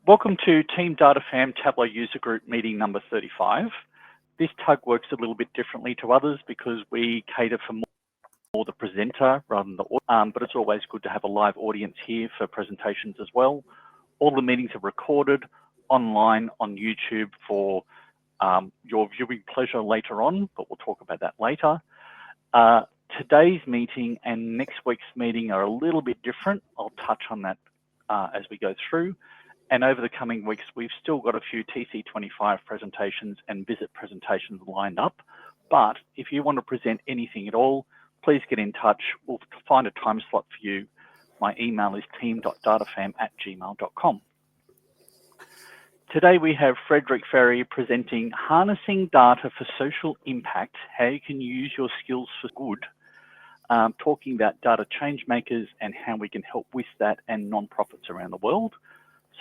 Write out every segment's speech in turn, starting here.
Welcome to Team DataFam Tableau User Group meeting number 35. This tug works a little bit differently to others because we cater for more the presenter rather than the audience, but it's always good to have a live audience here for presentations as well. All the meetings are recorded online on YouTube for your viewing pleasure later on, but we'll talk about that later. Today's meeting and next week's meeting are a little bit different. I'll touch on that as we go through. And over the coming weeks, we've still got a few TC25 presentations and visit presentations lined up. But if you want to present anything at all, please get in touch. We'll find a time slot for you. My email is team.datafam@gmail.com. Today we have Frederic Fery presenting Harnessing Data for Social Impact, how you can use your skills for good, talking about data change makers and how we can help with that and non-profits around the world.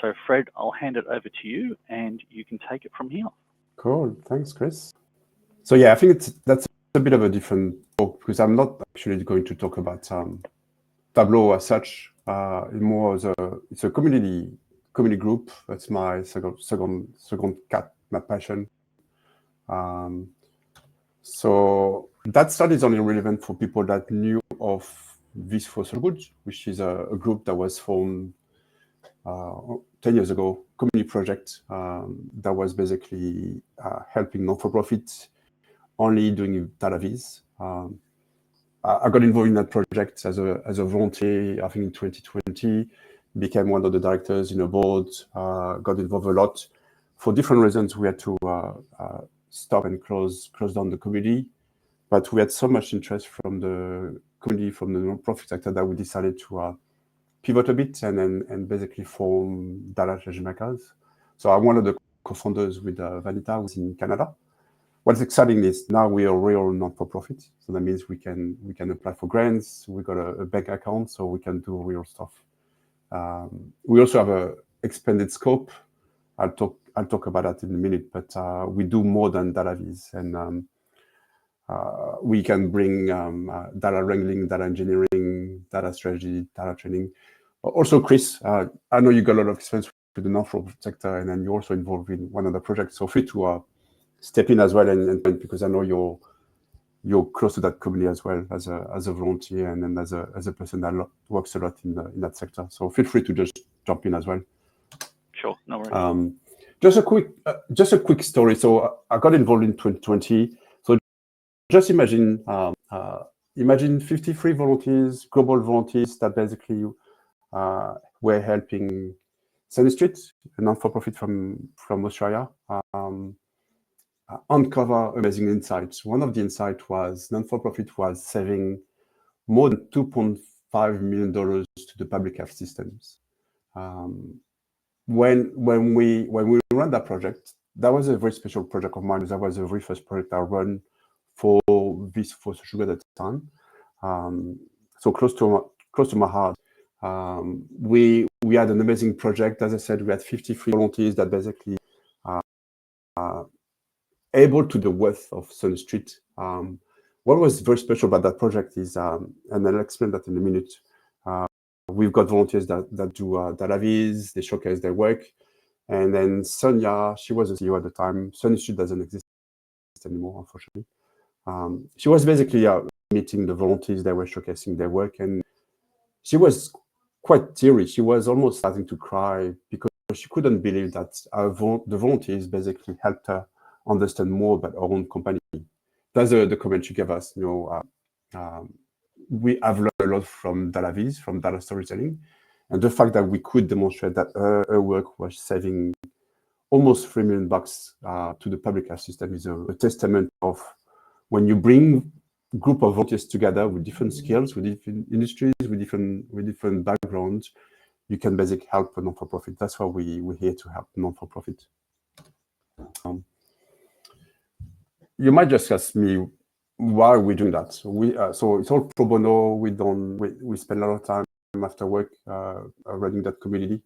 So Fred, I'll hand it over to you and you can take it from here. Cool, thanks Chris. So yeah, I think that's a bit of a different talk because I'm not actually going to talk about Tableau as such. More as it's a community group. That's my second cat, my passion. So that study is only relevant for people that knew of this for social good, which is a group that was formed 10 years ago, community project that was basically helping non-for-profit, only doing data viz. I got involved in that project as a volunteer, I think in 2020, became one of the directors in a board, got involved a lot. For different reasons, we had to stop and close down the community. But we had so much interest from the community, from the non-profit sector, that we decided to pivot a bit and basically form Data Changemakers. So I'm one of the co-founders with Vanita, who's in Canada. What's exciting is now we are real non-for-profit. So that means we can apply for grants. We got a bank account, so we can do real stuff. We also have a expanded scope. I'll talk about that in a minute, but we do more than data viz, and we can bring data wrangling, data engineering, data strategy, data training. Also, Chris, I know you got a lot of experience with the non-profit sector, and then you're also involved in one of the projects. So free to step in as well, and because I know you're close to that community as well as a volunteer, and then as a person that works a lot in that sector. So feel free to just jump in as well. Sure, no worries. Just a quick story. So I got involved in 2020. So just imagine 53 volunteers, global volunteers that basically were helping Sunny Street, a non-for-profit from Australia, uncover amazing insights. One of the insights was non-for-profit was saving more than $2.5 million to the public health systems. When we ran that project, that was a very special project of mine. That was the very first project I ran for social good at the time. So close to my heart. We had an amazing project. As I said, we had 53 volunteers that basically able to the worth of Sunny Street. What was very special about that project is, and I'll explain that in a minute, we've got volunteers that do data viz, they showcase their work. And then Sonia, she was the CEO at the time. Sunny Street doesn't exist anymore, unfortunately. She was basically meeting the volunteers that were showcasing their work. And she was quite teary. She was almost starting to cry because she couldn't believe that the volunteers basically helped her understand more about our own company. That's the comment she gave us. We have learned a lot from data viz, from data storytelling, and the fact that we could demonstrate that her work was saving almost $3 million to the public health system is a testament of when you bring a group of volunteers together with different skills, with different industries, with different backgrounds, you can basically help a non-for-profit. That's why we're here to help non-for-profit. You might just ask me why we're doing that. So it's all pro bono. We spend a lot of time after work running that community.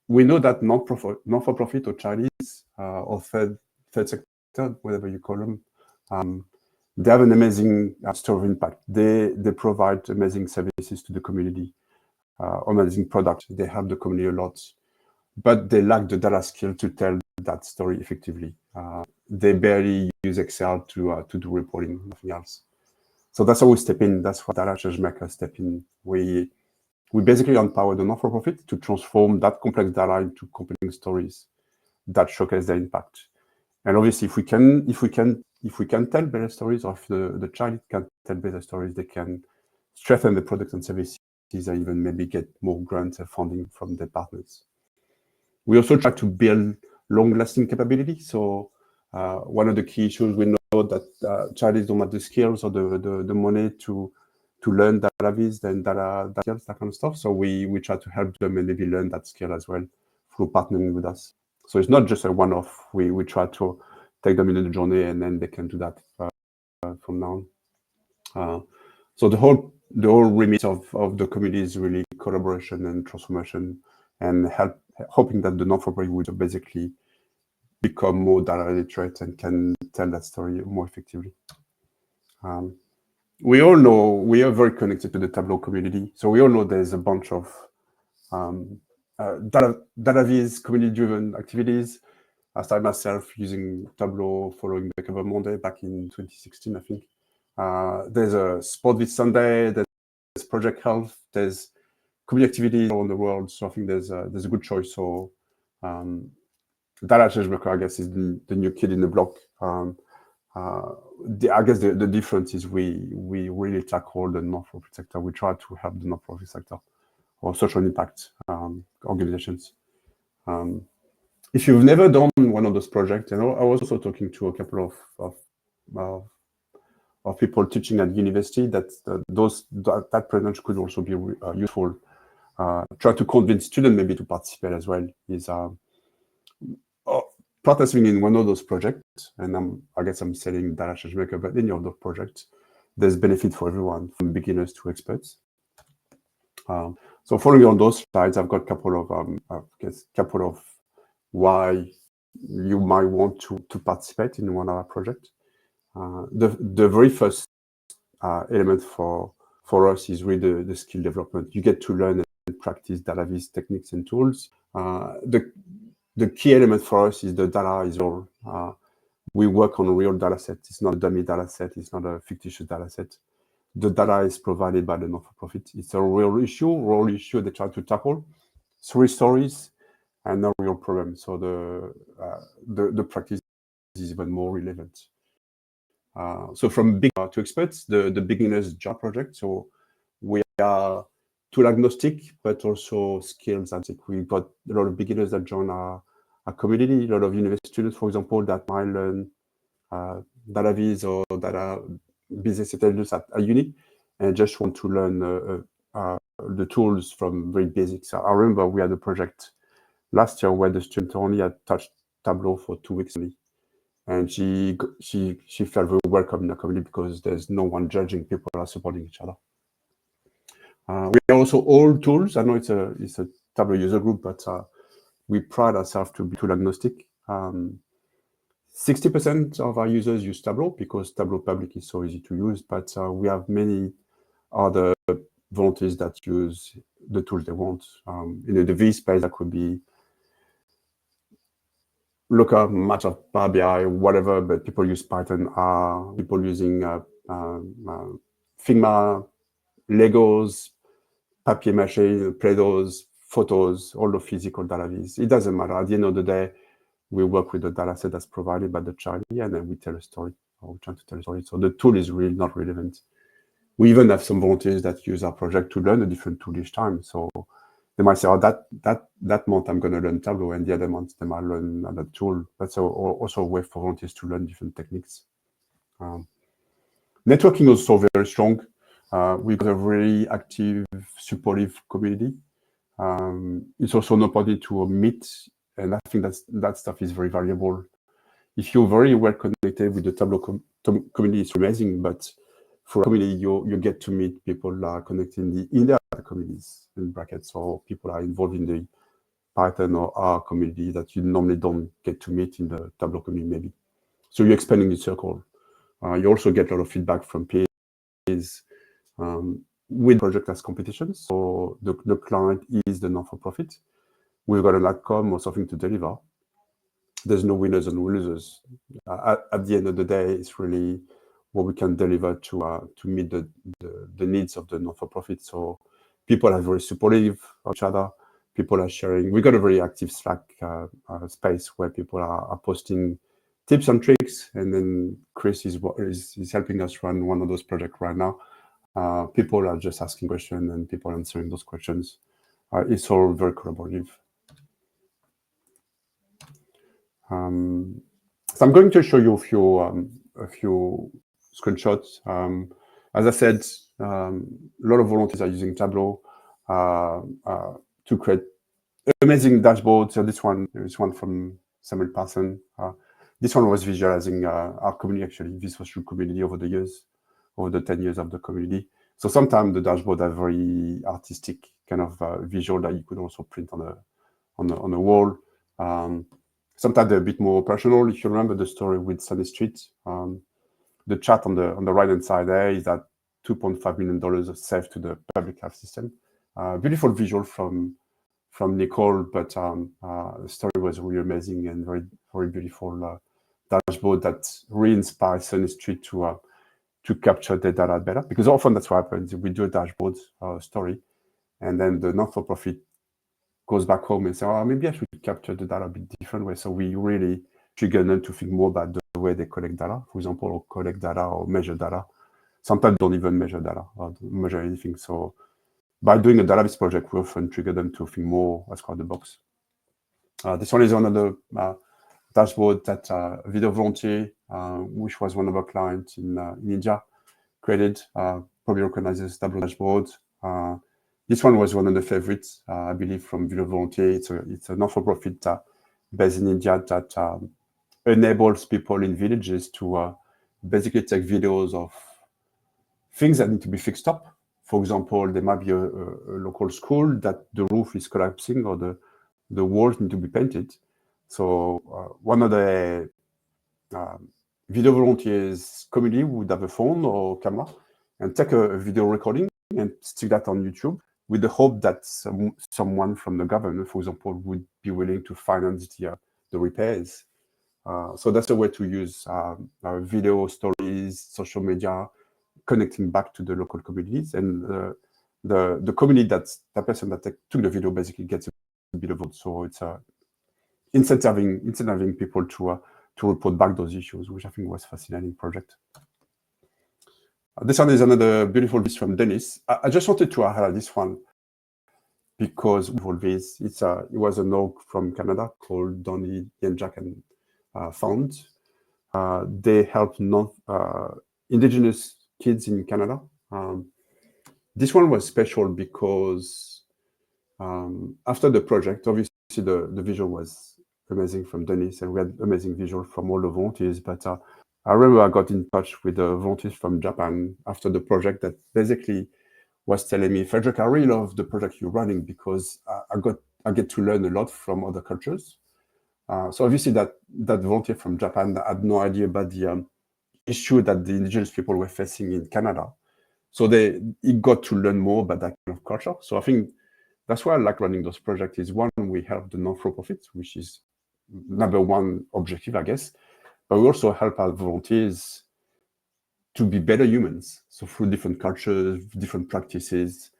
We know that non-for-profit or charities or third sector, whatever you call them, they have an amazing story of impact. They provide amazing services to the community, amazing products. They help the community a lot. but they lack the data skill to tell that story effectively. They barely use Excel to do reporting, nothing else. So that's how we step in. That's what Data Changemakers step in. We basically empower the not-for-profit to transform that complex data into compelling stories that showcase their impact. And obviously, if we can tell better stories, or if the child can tell better stories, they can strengthen the products and services and even maybe get more grants and funding from their partners. We also try to build long-lasting capability. So one of the key issues, we know that charities don't have the skills or the money to learn data viz and data skills, that kind of stuff. So we try to help them and maybe learn that skill as well through partnering with us. So it's not just a one-off. We try to take them in the journey, and then they can do that from now on. So the whole remit of the community is really collaboration and transformation, and hoping that the non-for-profit would basically become more data literate and can tell that story more effectively. We all know we are very connected to the Tableau community, so we all know there's a bunch of data viz community-driven activities. I started myself using Tableau following the Cover Monday back in 2016, I think. There's a Sport Viz Sunday, there's Project Health, there's community activities around the world. So I think there's a good choice. So Data Changemakers, I guess, is the new kid in the block. I guess the difference is we really tackle the non-profit sector. We try to help the non-profit sector or social impact organizations. If you've never done one of those projects, I was also talking to a couple of people teaching at university that that presence could also be useful. Try to convince students maybe to participate as well. Is participating in one of those projects, and I guess I'm selling Data Changemaker, but any of those projects, there's benefit for everyone, from beginners to experts. So following on those slides, I've got a couple of why you might want to participate in one of our projects. The very first element for us is really the skill development. You get to learn and practice data viz techniques and tools. The key element for us is the data is real. We work on a real data set. It's not a dummy data set. It's not a fictitious data set. The data is provided by the not-for-profit. It's a real issue they try to tackle. 3 stories and a real problem. So the practice is even more relevant. So from big to experts, the beginners job project. So we are tool agnostic, but also skills agnostic. We've got a lot of beginners that join our community, a lot of university students, for example, that might learn data viz or data business intelligence at uni and just want to learn the tools from very basics. I remember we had a project last year where the student only had touched Tableau for 2 weeks only. And she felt very welcome in the community because there's no one judging, people are supporting each other. We are also all tools. I know it's a Tableau user group, but we pride ourselves to be tool agnostic. 60% of our users use Tableau because Tableau Public is so easy to use, but we have many other volunteers that use the tools they want. In the V space, that could be Looker, much of Power BI, whatever, but people use Python, people using Figma, Legos, papier-mâché, Play-Dohs, photos, all the physical data viz. It doesn't matter. At the end of the day, we work with the data set that's provided by the child, and then we tell a story, or we try to tell a story. So the tool is really not relevant. We even have some volunteers that use our project to learn a different tool each time. So they might say, oh, that month I'm going to learn Tableau, and the other month they might learn another tool. That's also a way for volunteers to learn different techniques. Networking is also very strong. We've got a really active, supportive community. It's also an opportunity to meet, and I think that stuff is very valuable. If you're very well connected with the Tableau community, it's amazing, but for a community, you get to meet people connected in the other communities, in brackets, or people are involved in the Python or R community that you normally don't get to meet in the Tableau community, maybe. So you're expanding the circle. You also get a lot of feedback from peers with project as competitions. So the client is the non-for-profit. we've got an outcome or something to deliver. There's no winners and losers. At the end of the day, it's really what we can deliver to meet the needs of the not-for-profit. So people are very supportive of each other. People are sharing. We've got a very active Slack space where people are posting tips and tricks. And then Chris is helping us run one of those projects right now. People are just asking questions and people answering those questions. It's all very collaborative. So I'm going to show you a few screenshots. As I said, a lot of volunteers are using Tableau to create amazing dashboards. So this one from Samuel Parson. This one was visualizing our community, actually, this social community over the years, over the 10 years of the community. So sometimes the dashboard are very artistic, kind of visual that you could also print on a wall. Sometimes they're a bit more personal. If you remember the story with Sunny Street, the chart on the right-hand side there is that $2.5 million saved to the public health system. Beautiful visual from Nicole, but the story was really amazing and very, very beautiful dashboard that really inspires Sunny Street to capture the data better. Because often that's what happens. We do a dashboard story, and then the not-for-profit goes back home and say, oh, maybe I should capture the data a bit different way. So we really trigger them to think more about the way they collect data, for example, or collect data or measure data. Sometimes don't even measure data or don't measure anything. So by doing a database project, we often trigger them to think more outside the box. This one is another dashboard that Video Volunteer, which was one of our clients in India, created. Probably recognizes Tableau dashboard. This one was one of the favorites, I believe, from Video Volunteer. It's a not-for-profit based in India that enables people in villages to basically take videos of things that need to be fixed up. For example, there might be a local school that the roof is collapsing or the walls need to be painted. So one of the Video Volunteers community would have a phone or camera and take a video recording and stick that on YouTube, with the hope that someone from the government, for example, would be willing to finance the repairs. So that's the way to use video, stories, social media, connecting back to the local communities. And the community the person that took the video basically gets a bit of vote. So it's incentivizing people to report back those issues, which I think was a fascinating project. This one is another beautiful piece from Dennis. I just wanted to highlight this one because it was an org from Canada called Donny and Jack and found. They help Indigenous kids in Canada. This one was special because after the project, obviously the visual was amazing from Dennis, and we had amazing visual from all the volunteers. But I remember I got in touch with the volunteers from Japan after the project that basically was telling me, Frederic, I really love the project you're running because I get to learn a lot from other cultures. So obviously that volunteer from Japan had no idea about the issue that the Indigenous people were facing in Canada. So he got to learn more about that kind of culture. So I think that's why I like running those projects. Is one, we help the non-for-profit, which is number one objective, I guess. But we also help our volunteers to be better humans. So through different cultures, different practices.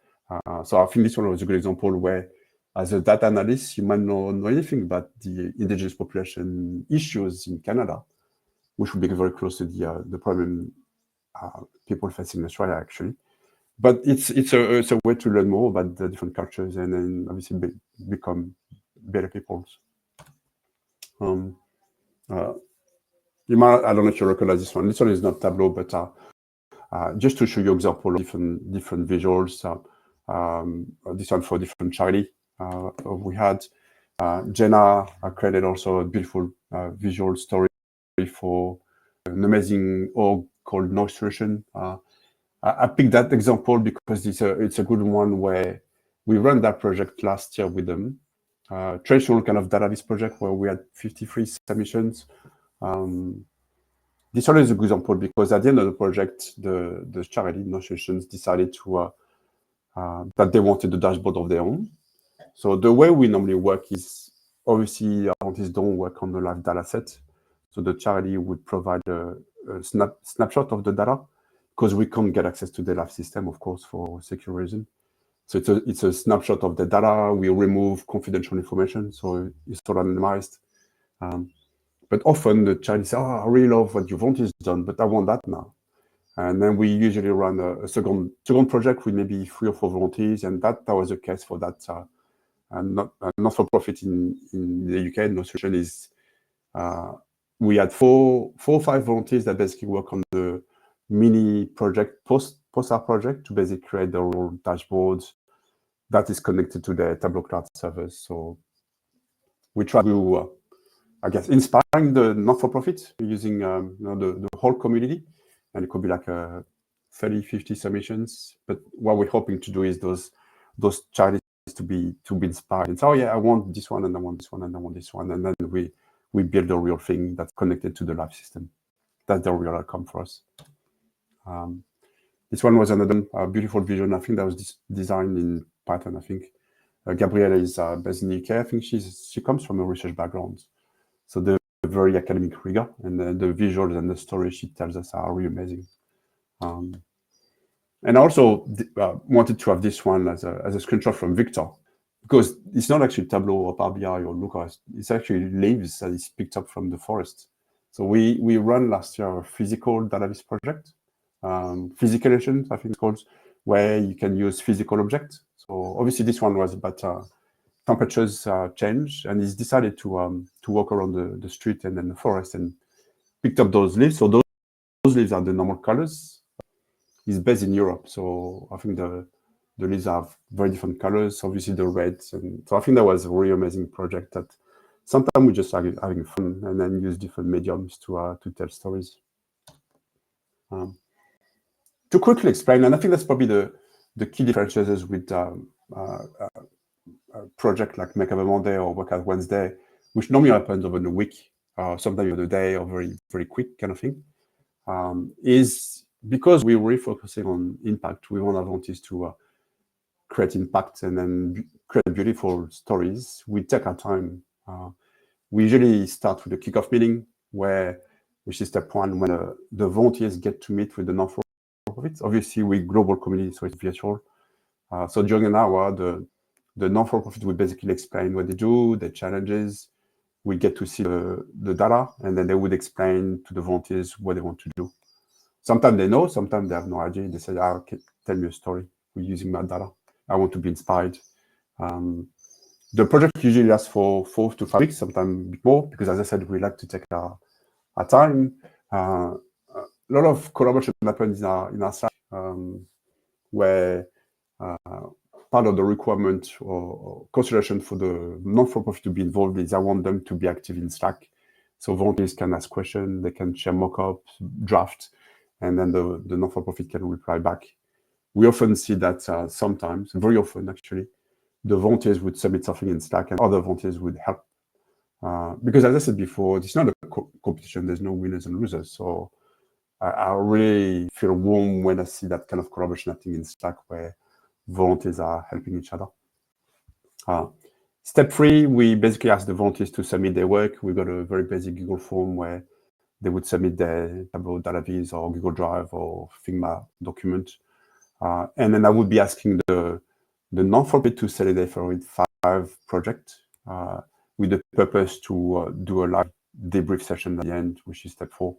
So I think this one was a good example where, as a data analyst, you might not know anything about the Indigenous population issues in Canada, which would be very close to the problem people facing in Australia, actually. But it's a way to learn more about the different cultures and then obviously become better people. You might, I don't know if you recognize this one. This one is not Tableau, but just to show you example of different visuals. This one for different charity we had. Jenna created also a beautiful visual story for an amazing org called Noise Solution. I picked that example because it's a good one where we ran that project last year with them. Traditional kind of database project where we had 53 submissions. This one is a good example because at the end of the project, the charity, Noise Solutions, decided that they wanted a dashboard of their own. So the way we normally work is, obviously, our volunteers don't work on the live data set. So the charity would provide a snapshot of the data, because we can't get access to the live system, of course, for security reasons. So it's a snapshot of the data. We remove confidential information, so it's all anonymized. But often the charity says, "Oh, I really love what your volunteers done, but I want that now." And then we usually run a second project with maybe 3 or 4 volunteers, and that was the case for that not-for-profit in the UK. No solution is we had 4 or 5 volunteers that basically work on the mini project, post-art project, to basically create their own dashboards that is connected to the Tableau Cloud servers. So we try to, I guess, inspiring the not-for-profit using the whole community, and it could be like 30, 50 submissions. But what we're hoping to do is those charities to be inspired and say, "Oh yeah, I want this one, and I want this one, and I want this one," and then we build a real thing that's connected to the live system. That's the real outcome for us. This one was another beautiful vision. I think that was designed in Python. I think Gabriella is based in the UK. I think she comes from a research background, so the very academic rigor and the visuals and the stories she tells us are really amazing. And I also wanted to have this one as a screenshot from Victor, because it's not actually Tableau or Power BI or Looker. It's actually leaves that is picked up from the forest. So we ran last year a physical database project, Physicalation, I think it's called, where you can use physical objects. So obviously this one was about temperatures change, and he's decided to walk around the street and then the forest and picked up those leaves. So those leaves are the normal colors. He's based in Europe, so I think the leaves have very different colors, obviously the reds. And so I think that was a really amazing project that sometimes we just are having fun and then use different mediums to tell stories. To quickly explain, and I think that's probably the key differences with a project like Make Up a Monday or Work Out Wednesday, which normally happens over the week, sometimes over the day, or very, very quick kind of thing, is because we're really focusing on impact. We want our volunteers to create impact and then create beautiful stories. We take our time. We usually start with a kickoff meeting, which is step 1, when the volunteers get to meet with the non-for-profits. Obviously, we're global community, so it's virtual. So during an hour, the non-for-profit will basically explain what they do, their challenges. We get to see the data, and then they would explain to the volunteers what they want to do. Sometimes they know, sometimes they have no idea. They say, "Okay, tell me a story. We're using my data. I want to be inspired." The project usually lasts for 4 to 5 weeks, sometimes a bit more, because as I said, we like to take our time. A lot of collaboration happens in our Slack, where part of the requirement or consideration for the non-for-profit to be involved is I want them to be active in Slack. So volunteers can ask questions, they can share mock-ups, draft, and then the non-for-profit can reply back. We often see that sometimes, very often actually, the volunteers would submit something in Slack and other volunteers would help. Because as I said before, it's not a competition, there's no winners and losers. So I really feel warm when I see that kind of collaboration happening in Slack where volunteers are helping each other. Step 3, we basically ask the volunteers to submit their work. We got a very basic Google form where they would submit their Tableau database or Google Drive or Figma document. And then I would be asking the non-for-profit to select for 5 projects with the purpose to do a live debrief session at the end, which is step 4.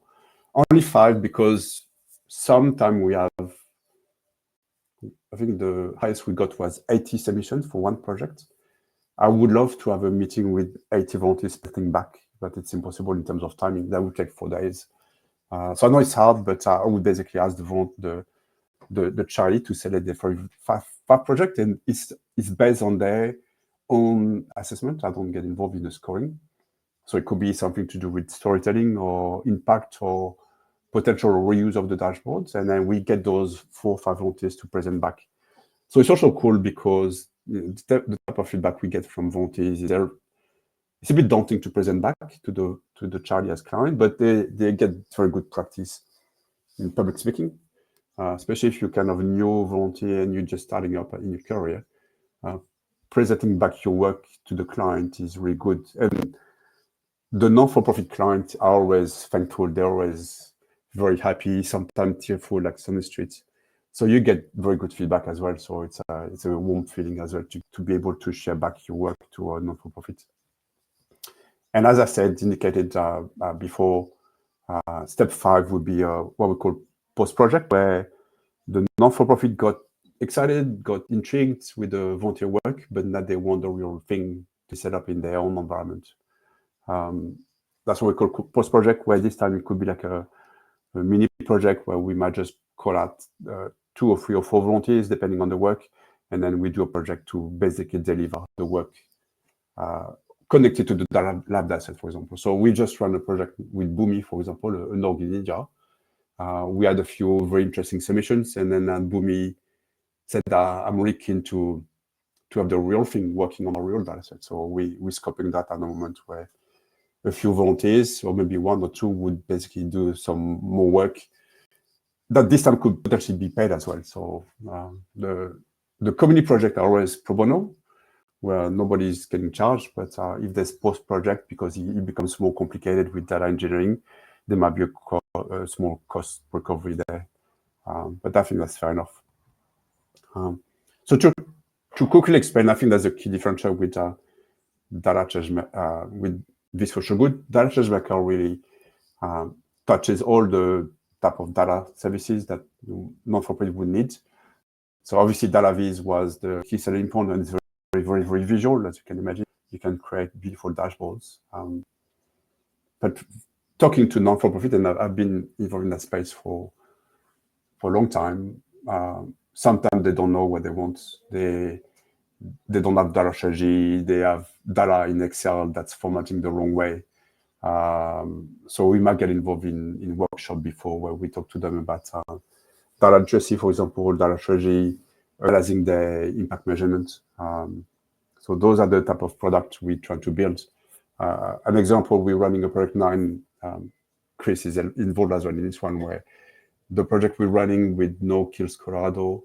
Only 5 because sometimes we have, I think the highest we got was 80 submissions for one project. I would love to have a meeting with 80 volunteers splitting back, but it's impossible in terms of timing. That would take 4 days. So I know it's hard, but I would basically ask the charity to select the 5 project, and it's based on their own assessment. I don't get involved in the scoring. So it could be something to do with storytelling or impact or potential reuse of the dashboards. And then we get those 4 or 5 volunteers to present back. So it's also cool because the type of feedback we get from volunteers is it's a bit daunting to present back to the charity as client, but they get very good practice in public speaking, especially if you're kind of a new volunteer and you're just starting up in your career. presenting back your work to the client is really good. And the non-for-profit clients are always thankful. They're always very happy, sometimes tearful, like on the streets. So you get very good feedback as well. So it's a warm feeling as well to be able to share back your work to a non-for-profit. And as I said, indicated before, step 5 would be what we call post-project, where the non-for-profit got excited, got intrigued with the volunteer work, but now they want the real thing to set up in their own environment. That's what we call post-project, where this time it could be like a mini project where we might just call out 2 or 3 or 4 volunteers, depending on the work, and then we do a project to basically deliver the work connected to the lab data set, for example. So we just ran a project with Boomi, for example, an org in India. We had a few very interesting submissions, and then Boomi said, I'm really keen to have the real thing working on a real data set. So we're scoping that at the moment where a few volunteers, or maybe 1 or 2, would basically do some more work that this time could potentially be paid as well. So the community project are always pro bono, where nobody's getting charged, but if there's post-project, because it becomes more complicated with data engineering, there might be a small cost recovery there. But I think that's fair enough. So to quickly explain, I think that's a key differential with Data Changemakers, with this for sure good. Data Changemakers really touches all the type of data services that non-for-profit would need. So obviously, DataVis was the key selling point, and it's very, very visual, as you can imagine. You can create beautiful dashboards. But talking to non-for-profit, and I've been involved in that space for a long time, sometimes they don't know what they want. They don't have data strategy. They have data in Excel that's formatting the wrong way. So we might get involved in workshop before where we talk to them about data literacy, for example, data strategy, realizing the impact measurement. So those are the type of products we try to build. An example, we're running a project now, and Chris is involved as well in this one, where the project we're running with No Kills Colorado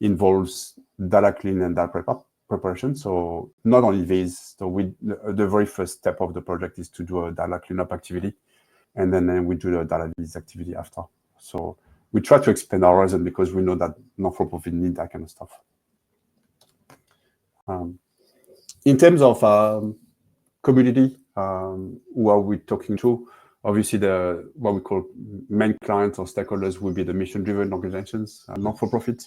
involves data clean and data preparation. So not only this, so the very first step of the project is to do a data cleanup activity, and then we do the data release activity after. So we try to expand our horizon because we know that non-for-profit need that kind of stuff. In terms of community, who are we talking to? Obviously, what we call main clients or stakeholders will be the mission-driven organizations, non-for-profit,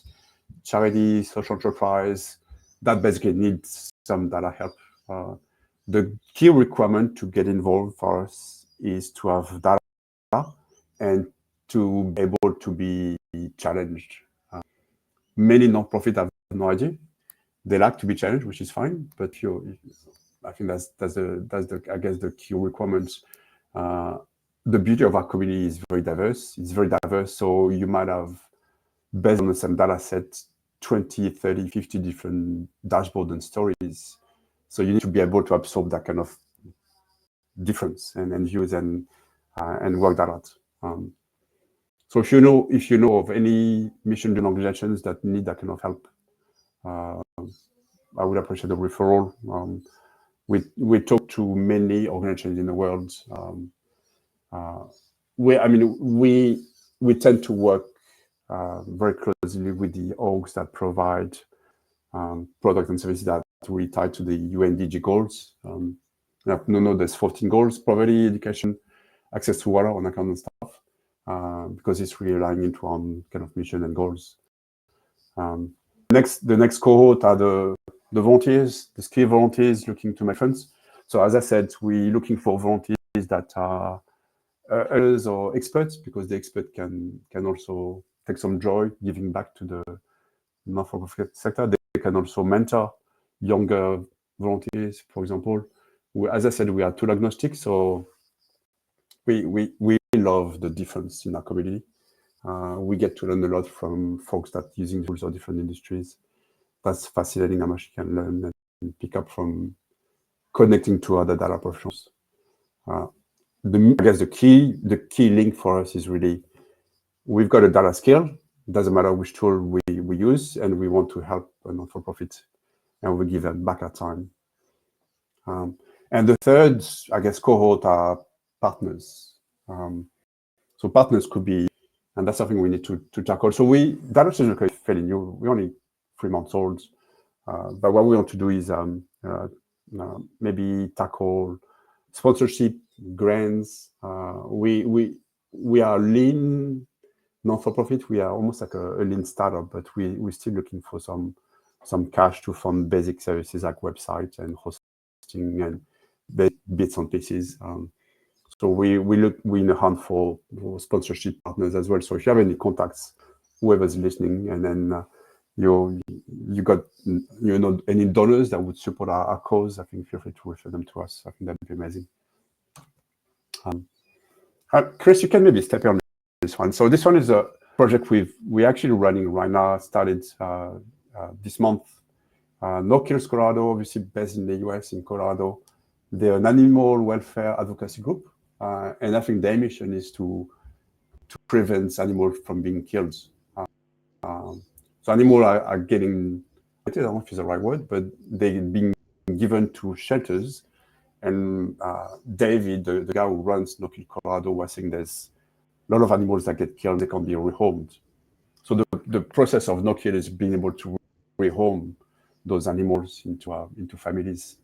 charity, social enterprise, that basically needs some data help. The key requirement to get involved for us is to have data and to be able to be challenged. Many non-profit have no idea. They like to be challenged, which is fine, but I think that's I guess the key requirements. The beauty of our community is very diverse. It's very diverse, so you might have, based on the same data set, 20, 30, 50 different dashboards and stories. So you need to be able to absorb that kind of difference and use and work that out. So if you know of any mission-driven organizations that need that kind of help, I would appreciate the referral. We talk to many organizations in the world. We tend to work very closely with the orgs that provide products and services that really tied to the UNDG goals. There's 14 goals: poverty, education, access to water, and that kind of stuff, because it's really relying into on kind of mission and goals. The next cohort are the volunteers, the skill volunteers looking to make funds. So as I said, we're looking for volunteers that are earners or experts, because the expert can also take some joy giving back to the non-for-profit sector. They can also mentor younger volunteers, for example. As I said, we are tool agnostic, so we love the difference in our community. We get to learn a lot from folks that using tools of different industries. That's fascinating how much you can learn and pick up from connecting to other data professionals. I guess the key link for us is really, we've got a data skill. Doesn't matter which tool we use, and we want to help a not-for-profit and we give them back at time. And the third, I guess, cohort are partners. So partners could be, and that's something we need to tackle. So Data Changemakers is fairly new. We're only 3 months old. But what we want to do is maybe tackle sponsorship, grants. We are lean, non-for-profit. We are almost like a lean startup, but we're still looking for some cash to fund basic services like websites and hosting and bits and pieces. So we in a hunt for sponsorship partners as well. So if you have any contacts, whoever's listening, and then you got any donors that would support our cause, I think feel free to refer them to us. I think that'd be amazing. Chris, you can maybe step in on this one. So this one is a project we're actually running right now. Started this month. No Kills Colorado, obviously based in the US in Colorado. They're an animal welfare advocacy group, and I think their mission is to prevent animals from being killed. So animals are getting, I don't know if it's the right word, but they're being given to shelters. And David, the guy who runs No Kill Colorado, was saying there's a lot of animals that get killed, they can be rehomed. So the process of No Kill is being able to rehome those animals into families.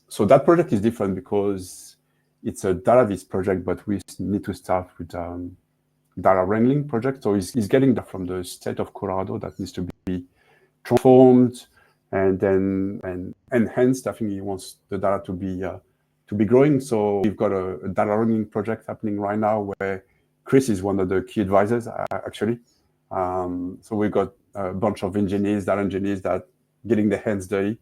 So that project is different because it's a database project, but we need to start with data wrangling project. So he's getting that from the state of Colorado that needs to be transformed and then enhanced. I think he wants the data to be growing. So we've got a data wrangling project happening right now where Chris is one of the key advisors, actually. So we've got a bunch of data engineers that getting their hands dirty,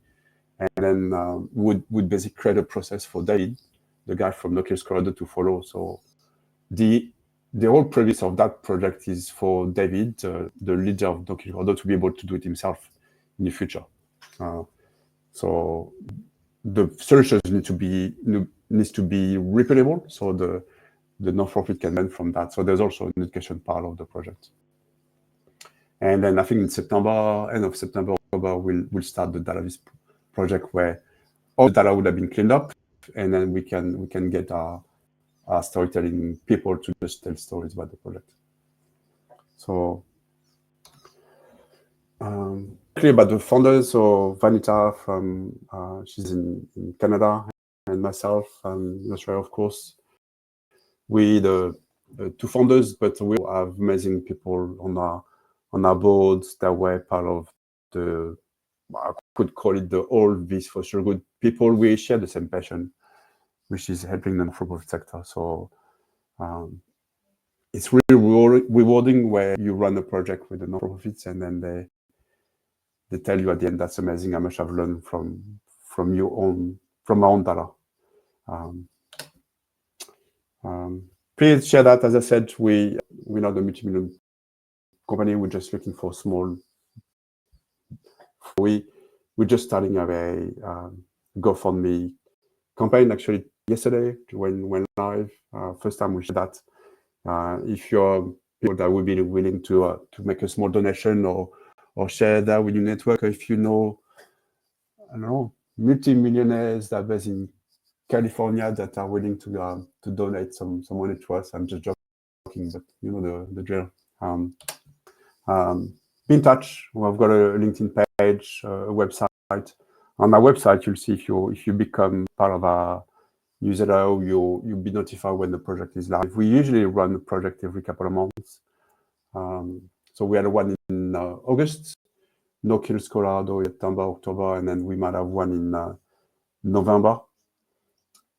and then would basically create a process for David, the guy from No Kills Colorado, to follow. So the whole premise of that project is for David, the leader of No Kills Colorado, to be able to do it himself in the future. So the solutions needs to be repeatable, so the non-profit can learn from that. So there's also an education part of the project. And then I think in September, end of September, October, we'll start the database project where all the data would have been cleaned up, and then we can get our storytelling people to just tell stories about the project. So clear about the founders. So Vanita from she's in Canada, and myself in Australia, of course. We the 2 founders, but we have amazing people on our boards that were part of the, I could call it the old This for Sure Good people. We share the same passion, which is helping the non-profit sector. So it's really rewarding where you run a project with the non-profits, and then they tell you at the end, that's amazing how much I've learned from my own data. Please share that. As I said, we're not a multi-million company. We're just looking for small. We're just starting a GoFundMe campaign. Actually, yesterday went live. First time we shared that. If you're people that would be willing to make a small donation or share that with your network, if you know, I don't know, multi-millionaires that are based in California that are willing to donate some money to us. I'm just joking, but you know the drill. Be in touch. We've got a LinkedIn page, a website. On our website, you'll see if you become part of our newsletter, you'll be notified when the project is live. We usually run the project every couple of months. So we had one in August, No Kills Colorado, September, October, and then we might have one in November,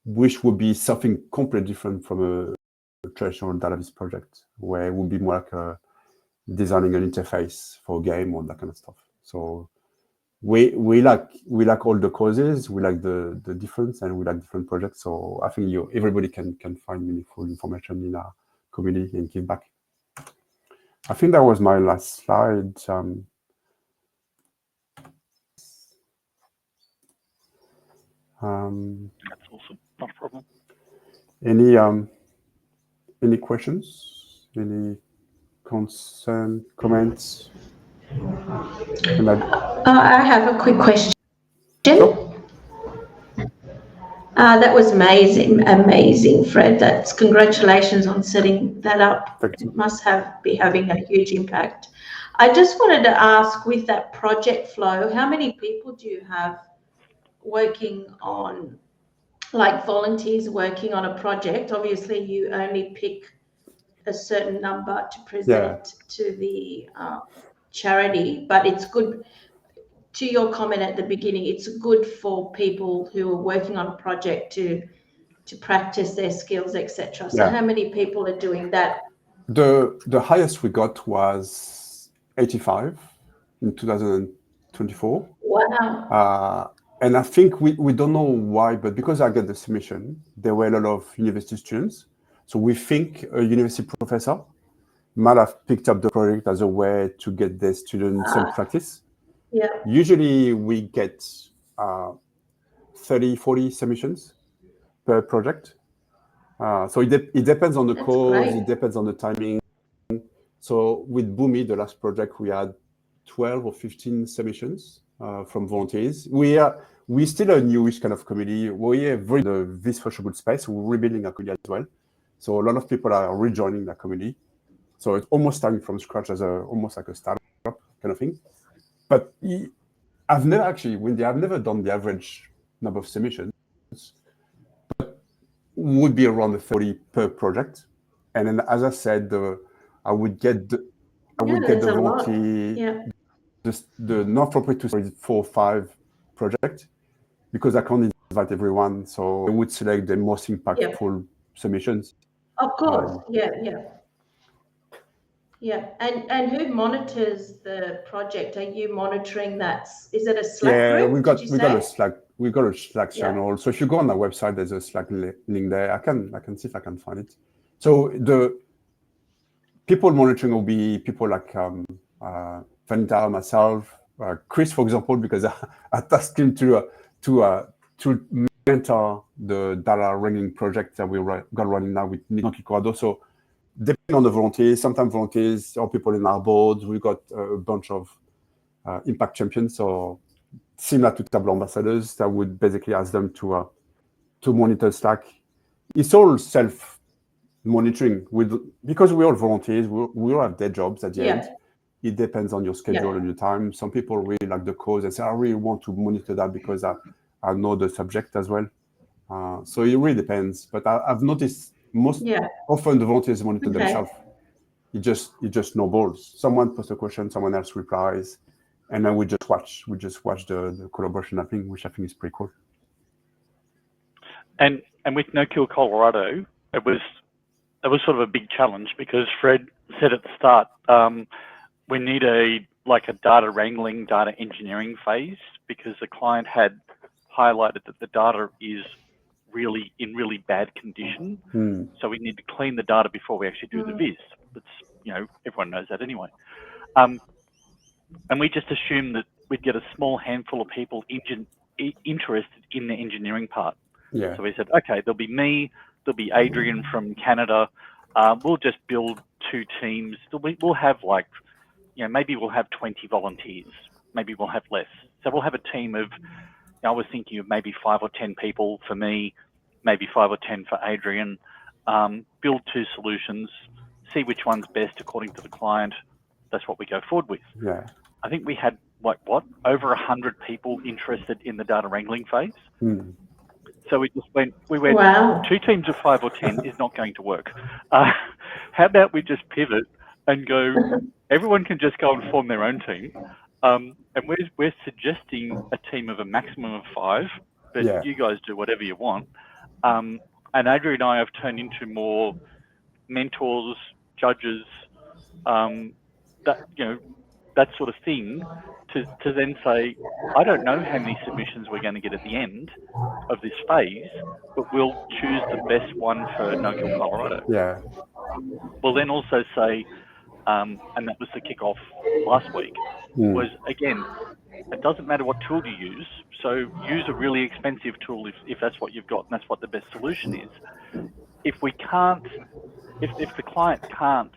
which would be something completely different from a traditional database project, where it would be more like designing an interface for a game or that kind of stuff. So we like all the causes, we like the difference, and we like different projects. So I think everybody can find meaningful information in our community and give back. I think that was my last slide. That's awesome. Not a problem. Any questions? Any concern, comments? And I have a quick question. sure. That was amazing, Fred. That's congratulations on setting that up. Thank you. It must be having a huge impact. I just wanted to ask, with that project flow, how many people do you have working on, like volunteers working on a project? Obviously, you only pick a certain number to present to the charity, but it's good. To your comment at the beginning, it's good for people who are working on a project to practice their skills, etc. So how many people are doing that? The highest we got was 85 in 2024. Wow. And I think we don't know why, but because I got the submission, there were a lot of university students. So we think a university professor might have picked up the project as a way to get their students some practice. Yeah. Usually we get 30, 40 submissions per project. So it depends on the That's cause, great. it depends on the timing. So with Boomi, the last project, we had 12 or 15 submissions from volunteers. We still a newish kind of community. We're very the this social good space. We're rebuilding our community as well. So a lot of people are rejoining that community. So it's almost starting from scratch as almost like a startup kind of thing. But I've never done the average number of submissions, but would be around the 30 per project. And then, as I said, I would get the volunteer, the non-profit to 4 or 5 projects, because I can't invite everyone. So I would select the most impactful submissions. Of course. Yeah. And who monitors the project? Are you monitoring that? Is it a Slack group? we got a Slack channel. So if you go on our website, there's a Slack link there. I can see if I can find it. So the people monitoring will be people like Vanita, myself, Chris, for example, because I tasked him to mentor the data wrangling project that we got running now with Noki Corrado. So depending on the volunteers, sometimes volunteers or people in our boards, we got a bunch of impact champions, so similar to Tableau ambassadors that would basically ask them to monitor Slack. It's all self-monitoring because we're all volunteers. We all have their jobs at the end. It depends on your schedule and your time. Some people really like the cause and say, I really want to monitor that because I know the subject as well. So it really depends. But I've noticed often the volunteers monitor themselves. It just snowballs. Someone posts a question, someone else replies, and then we just watch the collaboration happening, which I think is pretty cool. And with No Kill Colorado, it was sort of a big challenge because Fred said at the start, we need a data wrangling, data engineering phase, because the client had highlighted that the data is in really bad condition. So we need to clean the data before we actually do the viz. That's, everyone knows that anyway. And we just assumed that we'd get a small handful of people interested in the engineering part. Yeah. So we said, okay, there'll be me, there'll be Adrian from Canada. We'll just build 2 teams. We'll have maybe we'll have 20 volunteers. Maybe we'll have less. So we'll have a team of, I was thinking of maybe 5 or 10 people for me, maybe 5 or 10 for Adrian. Build 2 solutions, see which one's best according to the client. That's what we go forward with. Yeah. I think we had over 100 people interested in the data wrangling phase. So we went, wow. 2 teams of 5 or 10 is not going to work. How about we just pivot and go, everyone can just go and form their own team. And we're suggesting a team of a maximum of 5, but you guys do whatever you want. And Adrian and I have turned into more mentors, judges, that sort of thing, to then say, I don't know how many submissions we're going to get at the end of this phase, but we'll choose the best one for No Kill Colorado. Yeah. We'll then also say, and that was the kickoff last week, was, again, it doesn't matter what tool you use. So use a really expensive tool if that's what you've got and that's what the best solution is. If the client can't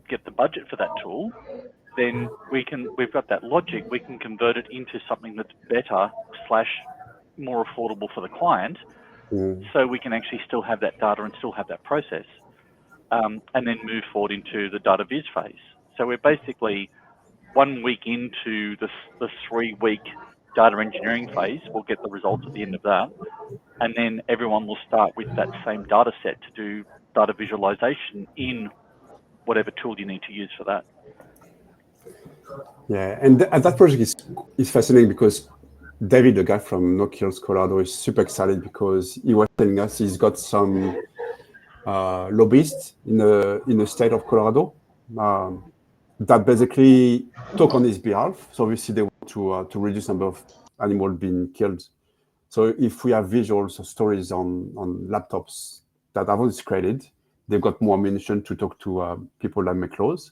get the budget for that tool, then we've got that logic, we can convert it into something that's better / more affordable for the client, so we can actually still have that data and still have that process, and then move forward into the data viz phase. So we're basically 1 week into the 3-week data engineering phase. We'll get the results at the end of that, and then everyone will start with that same data set to do data visualization in whatever tool you need to use for that. Yeah, and that project is fascinating because David, the guy from No Kills, Colorado, is super excited because he was telling us he's got some lobbyists in the state of Colorado that basically talk on his behalf. So obviously they want to reduce the number of animals being killed. So if we have visuals or stories on laptops that have already created, they've got more ammunition to talk to people that make laws.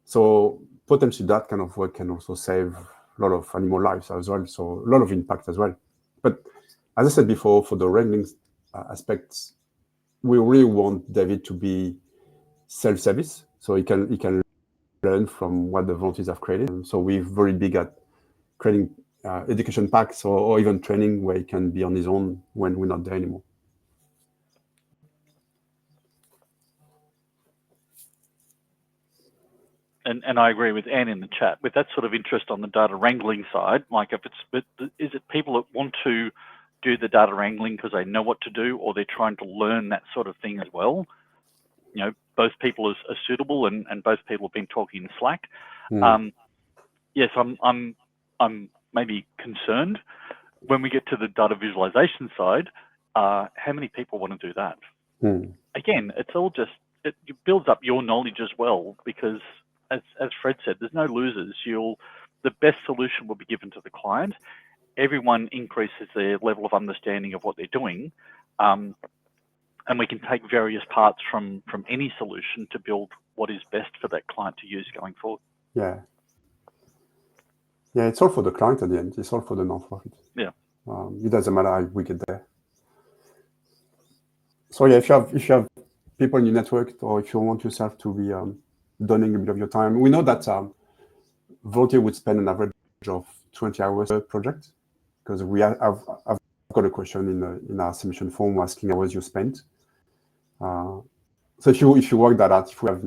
So potentially that kind of work can also save a lot of animal lives as well. So a lot of impact as well. But as I said before, for the wrangling aspects, we really want David to be self-service, so he can learn from what the volunteers have created. And so we're very big at creating education packs or even training where he can be on his own when we're not there anymore. And I agree with Anne in the chat. With that sort of interest on the data wrangling side, like is it people that want to do the data wrangling because they know what to do, or they're trying to learn that sort of thing as well? You know, both people are suitable, and both people have been talking in Slack. Yes, I'm maybe concerned when we get to the data visualization side. How many people want to do that? Again, it's all just it builds up your knowledge as well, because as Fred said, there's no losers. The best solution will be given to the client. Everyone increases their level of understanding of what they're doing, and we can take various parts from any solution to build what is best for that client to use going forward. Yeah, it's all for the client at the end. It's all for the nonprofit. Yeah, it doesn't matter how we get there. So yeah, if you have people in your network, or if you want yourself to be donating a bit of your time, we know that volunteer would spend an average of 20 hours per project, because I've got a question in our submission form asking hours you spent. So if you work that out, if we have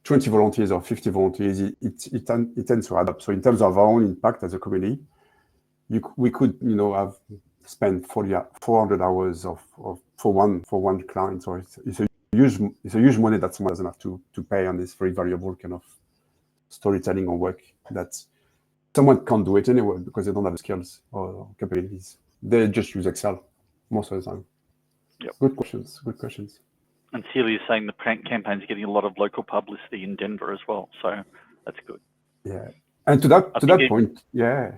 20 volunteers or 50 volunteers, it tends to add up. So in terms of our own impact as a community, we could have spent 400 hours for one client. So it's a huge money that someone doesn't have to pay on this very valuable kind of storytelling or work that someone can't do it anyway because they don't have the skills or capabilities. They just use Excel most of the time. Yep. Good questions. And Celia is saying the campaign's getting a lot of local publicity in Denver as well, so that's good. Yeah, and to that point, yeah.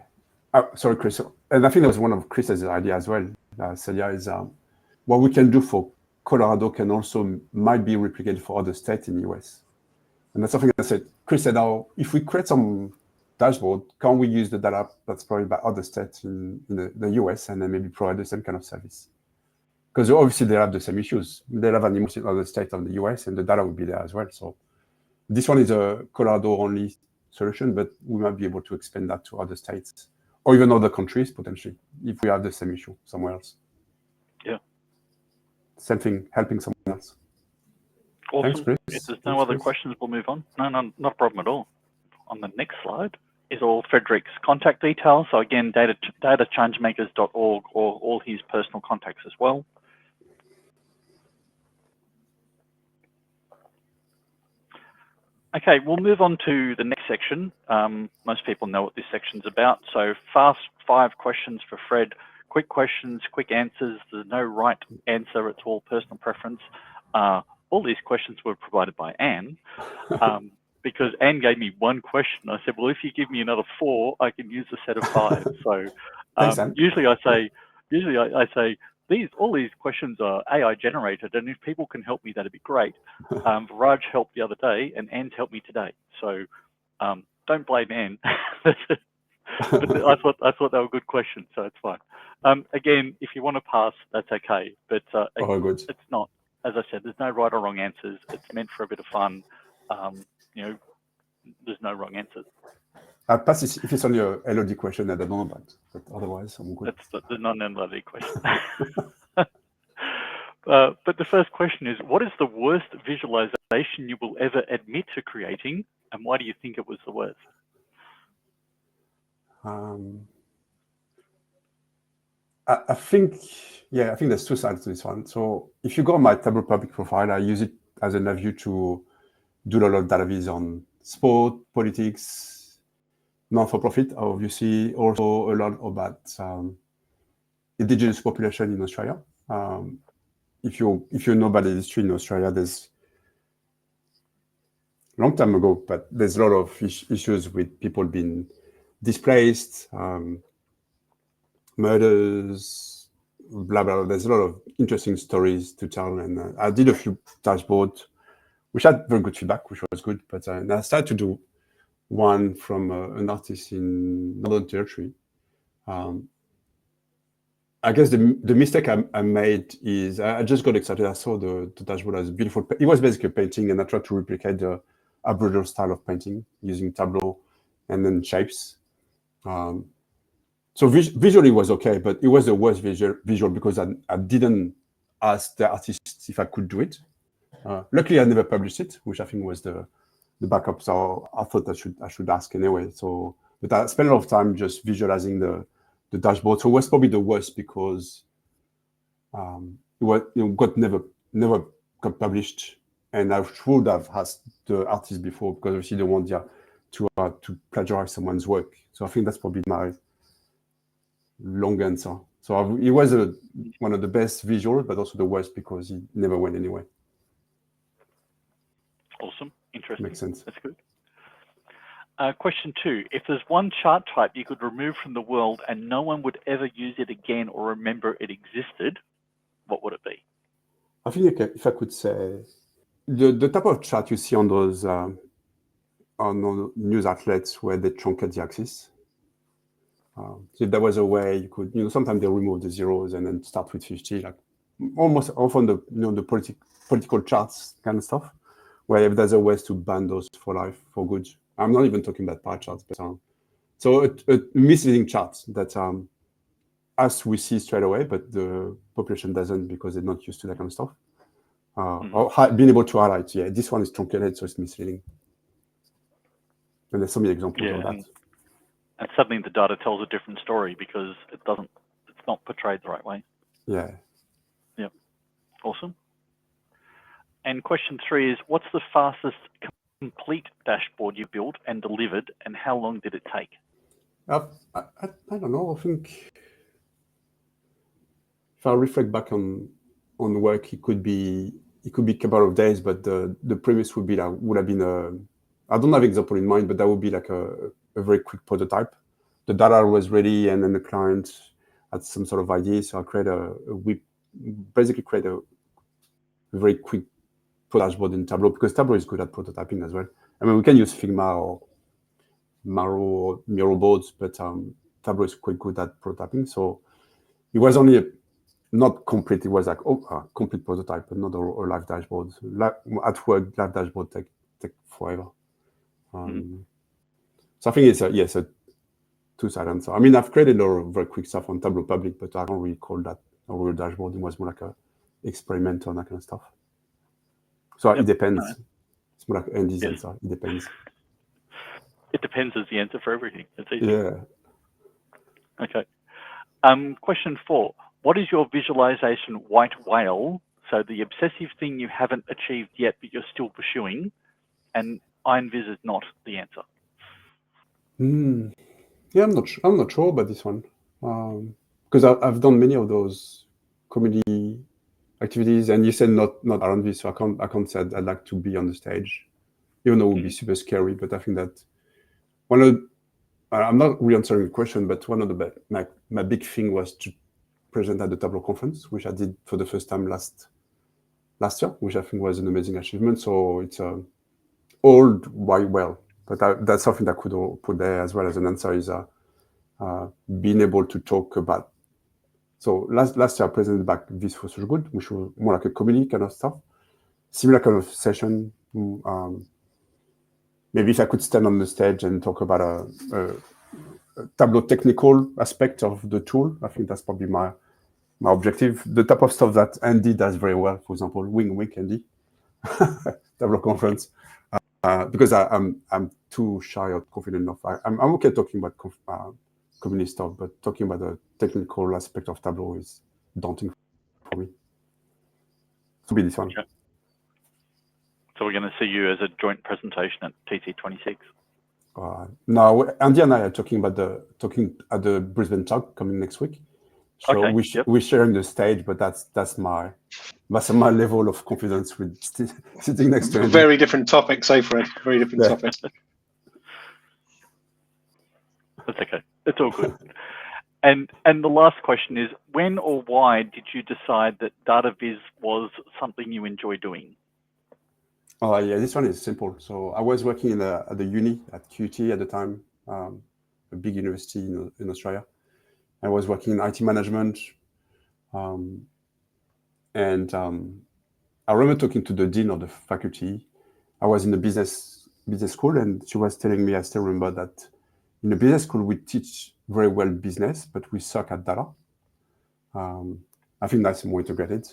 Sorry, Chris. And I think that was one of Chris's idea as well. Celia is what we can do for Colorado can also might be replicated for other states in the US. And that's something I said. Chris said, if we create some dashboard, can we use the data that's provided by other states in the US and then maybe provide the same kind of service? Because obviously they have the same issues. They have animals in other states of the US, and the data will be there as well. So this one is a Colorado-only solution, but we might be able to expand that to other states or even other countries potentially if we have the same issue somewhere else. Yeah. Same thing, helping someone else. Awesome. Thanks, Chris. If there's no other questions, we'll move on. No, not a problem at all. On the next slide is all Frederic's contact details. So again, datachangemakers.org, or all his personal contacts as well. Okay, we'll move on to the next section. Most people know what this section's about. So fast 5 questions for Fred. Quick questions, quick answers. There's no right answer. It's all personal preference. All these questions were provided by Anne, because Anne gave me 1 question. I said, well, if you give me another 4, I can use a set of 5. So usually I say, all these questions are AI generated, and if people can help me, that'd be great. Raj helped the other day, and Anne's helped me today. So don't blame Anne. But I thought they were good questions, so it's fine. Again, if you want to pass, that's okay. But it's not. As I said, there's no right or wrong answers. It's meant for a bit of fun. there's no wrong answers. Plus, if it's only a LOD question, I don't know about, but otherwise, I'm good. That's the non-LOD question. But the first question is, what is the worst visualization you will ever admit to creating, and why do you think it was the worst? I think there's two sides to this one. So if you go on my Tableau public profile, I use it as an view to do a lot of data viz on sport, politics, non-for-profit, obviously, also a lot about indigenous population in Australia. If you know about the history in Australia, there's a long time ago, but there's a lot of issues with people being displaced, murders, blah, blah, blah. There's a lot of interesting stories to tell. And I did a few dashboards, which had very good feedback, which was good. But I started to do one from an artist in Northern Territory. I guess the mistake I made is I just got excited. I saw the dashboard as beautiful. It was basically a painting, and I tried to replicate the Aboriginal style of painting using Tableau and then shapes. So visually it was okay, but it was the worst visual because I didn't ask the artist if I could do it. Luckily, I never published it, which I think was the backup. So I thought I should ask anyway. So, but I spent a lot of time just visualizing the dashboard. So it was probably the worst because never got published, and I should have asked the artist before because obviously they want to plagiarize someone's work. So I think that's probably my long answer. So it was one of the best visuals, but also the worst because it never went anywhere. Awesome. Interesting. Makes sense. That's good. Question 2. If there's one chart type you could remove from the world and no one would ever use it again or remember it existed, what would it be? I think if I could say, the type of chart you see on those on news outlets where they truncate the axis. So if there was a way you could, sometimes they remove the zeros and then start with 50, like almost often the political charts kind of stuff, where if there's a way to ban those for life, for good. I'm not even talking about pie charts, but so a misleading chart that us we see straight away, but the population doesn't because they're not used to that kind of stuff. Or being able to highlight, this one is truncated, so it's misleading. And there's so many examples of that. And suddenly the data tells a different story because it's not portrayed the right way. Yeah. Yep. Awesome. And question 3 is, what's the fastest complete dashboard you built and delivered, and how long did it take? I don't know. I think if I reflect back on work, it could be a couple of days, but the premise would have been I don't have an example in mind, but that would be like a very quick prototype. The data was ready, and then the client had some sort of idea. So I basically create a very quick dashboard in Tableau, because Tableau is good at prototyping as well. I mean, we can use Figma or Maro or Miro boards, but Tableau is quite good at prototyping. So it was only not complete. It was like a complete prototype, but not a live dashboard. At work, live dashboard take forever. So I think it's a two-sided answer. I mean, I've created a lot of very quick stuff on Tableau Public, but I don't really call that a real dashboard. It was more like a experiment on that kind of stuff. So It depends. It's more like Andy's answer. It depends. It depends is the answer for everything. It's easy. Yeah. Okay. Question 4. What is your visualization white whale? So the obsessive thing you haven't achieved yet, but you're still pursuing, and IronVis is not the answer. Yeah, I'm not sure about this one, because I've done many of those comedy activities, and you said not IronVis, so I can't say I'd like to be on the stage, even though it would be super scary. But I think that I'm not really answering the question, but one of my big thing was to present at the Tableau conference, which I did for the first time last year, which I think was an amazing achievement. So it's old white whale, but that's something that I could put there as well as an answer, is being able to talk about. So last year I presented back This for Social Good, which was more like a comedy kind of stuff, similar kind of session. maybe if I could stand on the stage and talk about a Tableau technical aspect of the tool, I think that's probably my objective. The type of stuff that Andy does very well, for example, wink, Andy, Tableau conference, because I'm too shy or confident enough. I'm okay talking about community stuff, but talking about the technical aspect of Tableau is daunting for me. To be this one. Okay. So we're going to see you as a joint presentation at TC26. No, Andy and I are talking at the Brisbane talk coming next week. So okay, we're sharing the stage, but that's my level of confidence with sitting next to Andy. Very different topic, so Fred. Very different topic. That's okay. It's all good. And the last question is, when or why did you decide that data viz was something you enjoy doing? Oh yeah, this one is simple. So I was working at the uni at QT at the time, a big university in Australia. I was working in IT management, and I remember talking to the dean of the faculty. I was in the business school, and she was telling me, I still remember that in the business school we teach very well business, but we suck at data. I think that's more integrated.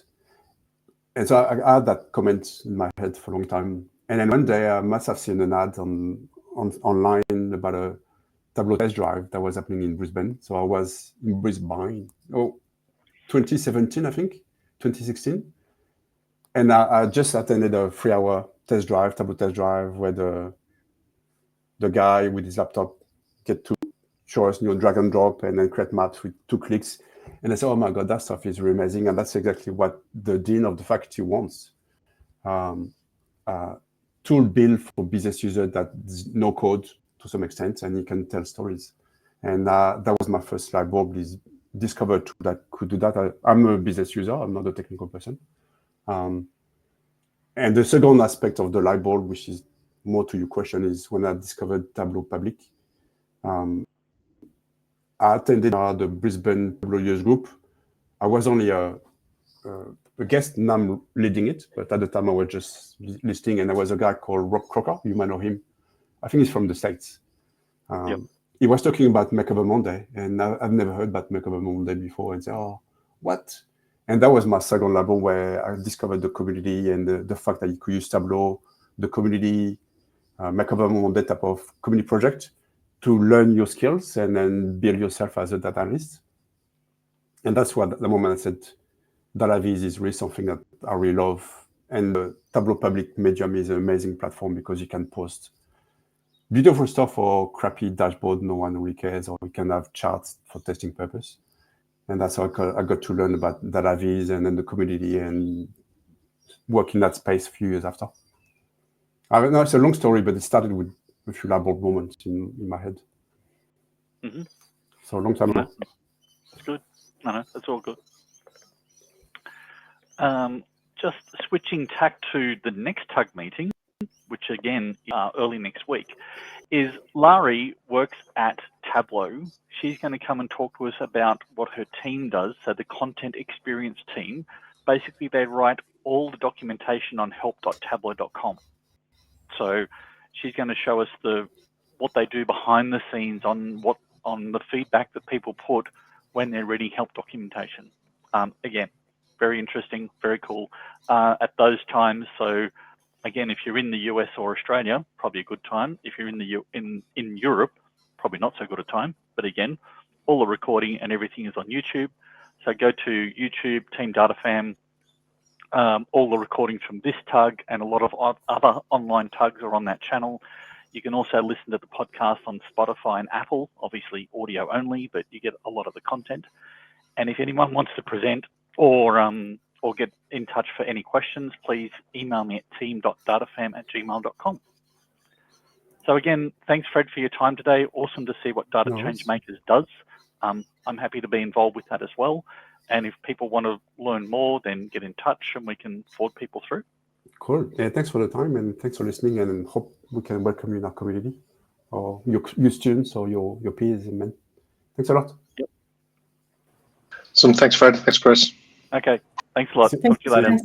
And so I had that comment in my head for a long time. And then one day I must have seen an ad online about a Tableau test drive that was happening in Brisbane. So I was in Brisbane, 2017, I think, 2016. And I just attended a 3-hour Tableau test drive, where the guy with his laptop get to show us, drag and drop and then create maps with 2 clicks. And I said, oh my God, that stuff is really amazing. And that's exactly what the dean of the faculty wants. Tool built for business users that's no code to some extent, and you can tell stories. And that was my first light bulb, is discover tool that could do that. I'm a business user, I'm not a technical person. And the second aspect of the light bulb, which is more to your question, is when I discovered Tableau Public. I attended the Brisbane Tableau Users Group. I was only a guest, and I'm leading it, but at the time I was just listening, and there was a guy called Rob Crocker. You might know him. I think he's from the States. Yep. He was talking about Makeover Monday, and I've never heard about Makeover Monday before, and said, oh, what? And that was my second level, where I discovered the community and the fact that you could use Tableau, the community, Makeover Monday type of community project, to learn your skills and then build yourself as a data analyst. And that's what the moment I said, data viz is really something that I really love. And the Tableau Public Medium is an amazing platform, because you can post beautiful stuff or crappy dashboard no one really cares, or you can have charts for testing purpose. And that's how I got to learn about data viz and then the community, and work in that space a few years after. I know it's a long story, but it started with a few light bulb moments in my head. Mm-hmm. So a long time ago. That's good. No, that's all good. Just switching tack to the next TUG meeting, which again, early next week, is Larry works at Tableau. She's going to come and talk to us about what her team does. So the content experience team, basically they write all the documentation on help.tableau.com. So she's going to show us what they do behind the scenes on the feedback that people put when they're reading help documentation. Again, very interesting, very cool at those times. So again, if you're in the US or Australia, probably a good time. If you're in Europe, probably not so good a time. But again, all the recording and everything is on YouTube. So go to YouTube, Team DataFam. All the recordings from this TUG and a lot of other online TUGs are on that channel. You can also listen to the podcast on Spotify and Apple, obviously audio only, but you get a lot of the content. And if anyone wants to present or get in touch for any questions, please email me at team.datafam@gmail.com. So again, thanks, Fred, for your time today. Awesome to see what Data Changemakers does. I'm happy to be involved with that as well. And if people want to learn more, then get in touch and we can forward people through. Cool. Yeah, thanks for the time, and thanks for listening, and hope we can welcome you in our community, or your students or your peers. Man. Thanks a lot. Yep. Thanks, Fred. Thanks, Chris. Okay. Thanks a lot. Talk to you later.